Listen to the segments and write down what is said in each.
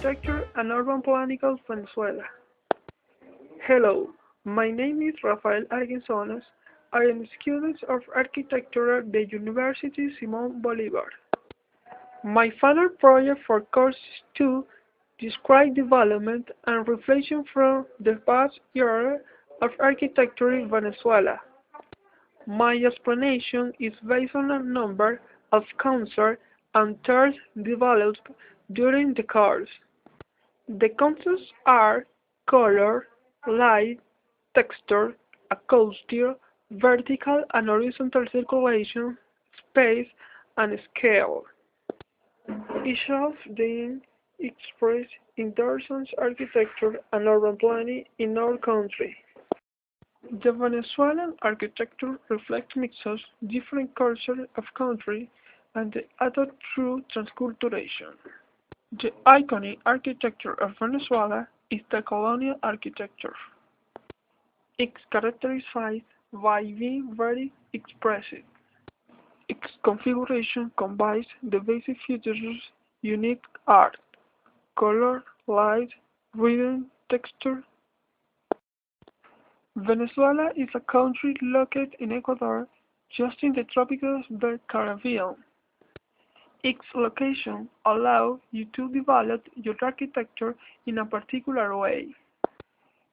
Architecture and Urban Planning of Venezuela. Hello, my name is Rafael Arguinzonas. I am a student of architecture at the University Simón Bolívar. My final project for course is to describe development and reflection from the past era of architecture in Venezuela. My explanation is based on a number of concepts and terms developed during the course. The concepts are color, light, texture, acoustic, vertical and horizontal circulation, space, and scale. Each of them expressed in terms architecture and urban planning in our country. The Venezuelan architecture reflects mixes different cultures of country and the added through transculturation. The iconic architecture of Venezuela is the colonial architecture. It's characterized by being very expressive. Its configuration combines the basic features unique art, color, light, rhythm, texture. Venezuela is a country located in Ecuador, just in the tropics of the Caribbean. Its location allows you to develop your architecture in a particular way.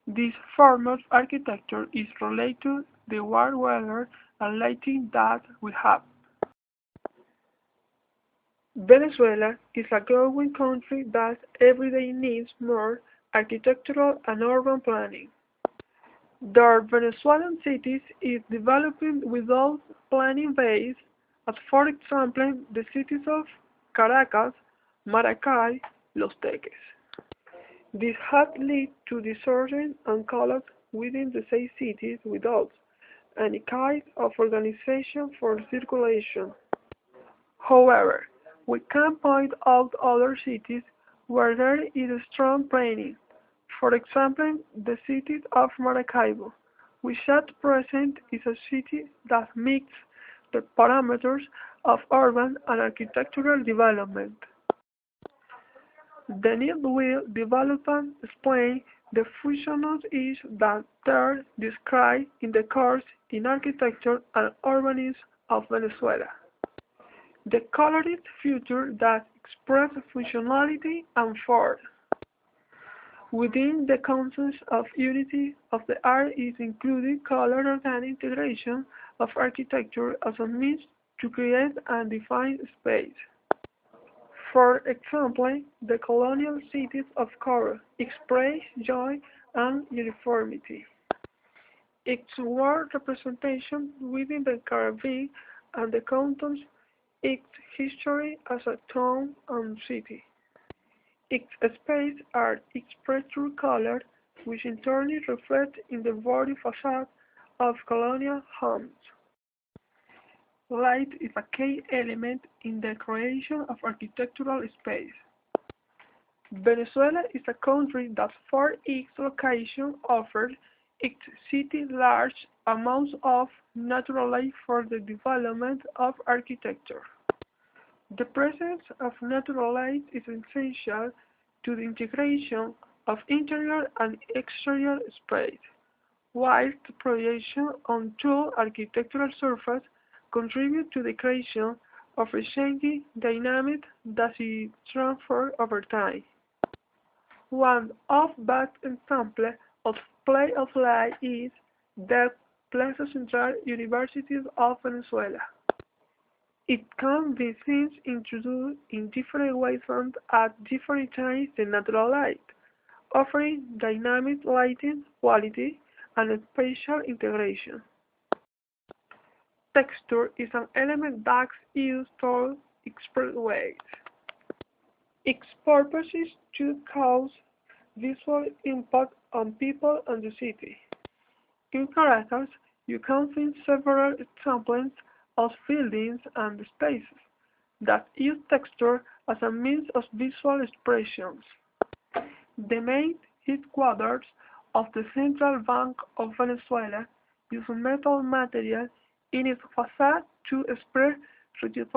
This form of architecture is related to the warm weather and lighting that we have. Venezuela is a growing country that every day needs more architectural and urban planning. The Venezuelan cities is developing without planning base, as for example the cities of Caracas, Maracay, Los Teques. This has led to disorder and collapse within the same cities without any kind of organization for circulation. However, we can point out other cities where there is strong planning. For example, the city of Maracaibo, which at present is a city that meets the parameters of urban and architectural development. The need will develop and explain the fusion of each that are described in the course in Architecture and Urbanism of Venezuela. The colored future that express functionality and force. Within the concept of unity of the art is included color organic integration of architecture as a means to create and define space. For example, the colonial cities of Coro express joy and uniformity. Its word representation within the Caribbean and the counties its history as a town and city. Its space are expressed through color, which in turn reflect in the body facade of colonial homes. Light is a key element in the creation of architectural space. Venezuela is a country that for its location offers its city large amounts of natural light for the development of architecture. The presence of natural light is essential to the integration of interior and exterior space, while the projection onto architectural surface contribute to the creation of a changing dynamic that is transferred over time. One of best examples of play of light is the Plaza Central University of Venezuela. It can be seen introduced in different ways and at different times the natural light, offering dynamic lighting quality and spatial integration. Texture is an element that's used to express weight. Its purpose is to cause visual impact on people and the city. In Caracas, you can find several examples of buildings and spaces that use texture as a means of visual expressions. The main headquarters of the Central Bank of Venezuela use metal material in its facade to express rigid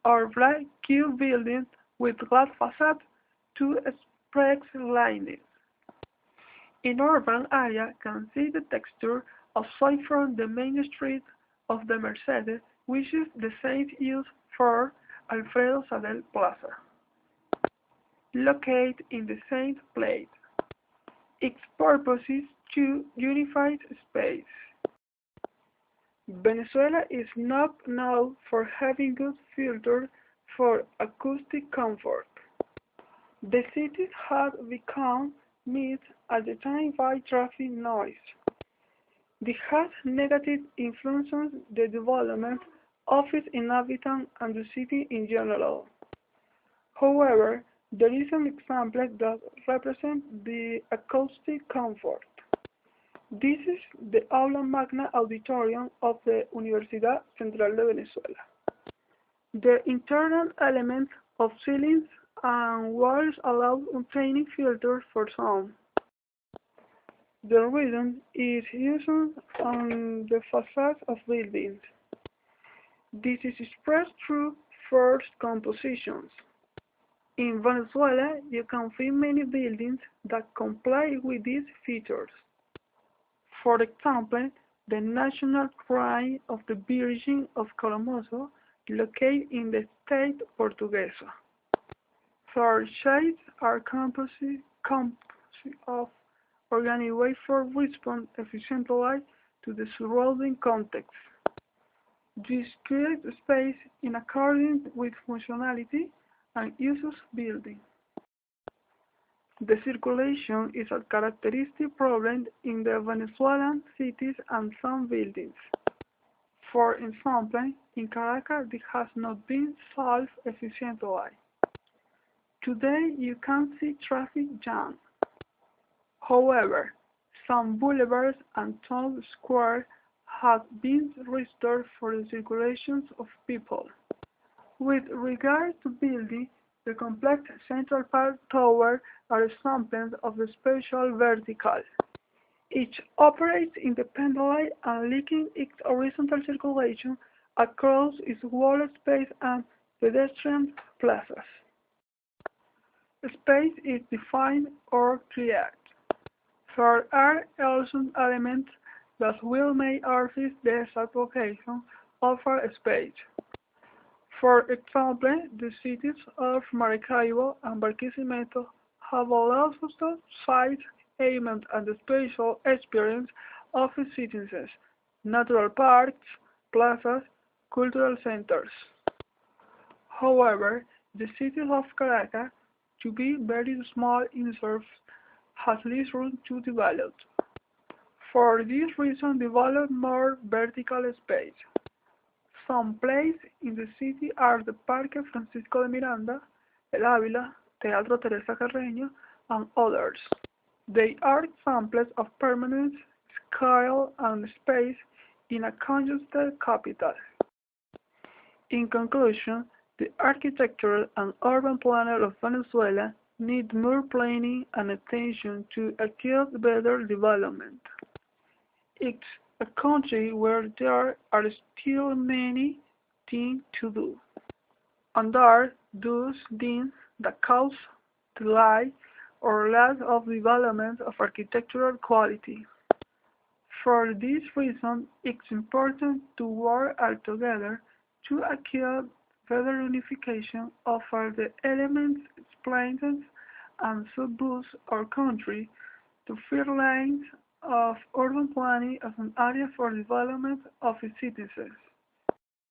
or black cube buildings with glass facade to lines. In urban area can see the texture aside from the main street of the Mercedes, which is the same used for Alfredo Sadel Plaza, located in the same place. Its purpose is to unify space. Venezuela is not known for having good filters for acoustic comfort. The city had become met at the time by traffic noise. This has negatively influenced the development of its inhabitants and the city in general. However, there is an example that represents the acoustic comfort. This is the Aula Magna Auditorium of the Universidad Central de Venezuela. The internal elements of ceilings and walls allow obtaining filters for sound. The rhythm is used on the facades of buildings. This is expressed through first compositions. In Venezuela, you can find many buildings that comply with these features. For example, the National Shrine of the Virgin of Colomoso, located in the state Portuguesa. Third shades are composite of organic waveform respond efficiently to the surrounding context. This creates space in accordance with functionality and uses building. The circulation is a characteristic problem in the Venezuelan cities and some buildings. For example, in Caracas this has not been solved efficiently. Today you can see traffic jam. However, some boulevards and town squares have been restored for the circulations of people. With regard to building, the complex Central Park Tower are examples of the spatial vertical. Each operates independently and linking its horizontal circulation across its wall space and pedestrian plazas. Space is defined or created. There are also elements that will make artists the exact location of a space. For example, the cities of Maracaibo and Barquisimeto have allowed us to cite aiming at the spatial experience of its citizens, natural parks, plazas, cultural centers. However, the city of Caracas, to be very small in surface, has less room to develop. For this reason, develop more vertical space. Some places in the city are the Parque Francisco de Miranda, El Ávila, Teatro Teresa Carreño, and others. They are examples of permanence, scale, and space in a congested capital. In conclusion, the architectural and urban planner of Venezuela need more planning and attention to achieve better development. It's a country where there are still many things to do, and are those things that cause delay or lack of development of architectural quality. For this reason, it's important to work all together to achieve better unification of all the elements explained and so boost our country to fair lines of urban planning as an area for development of its citizens.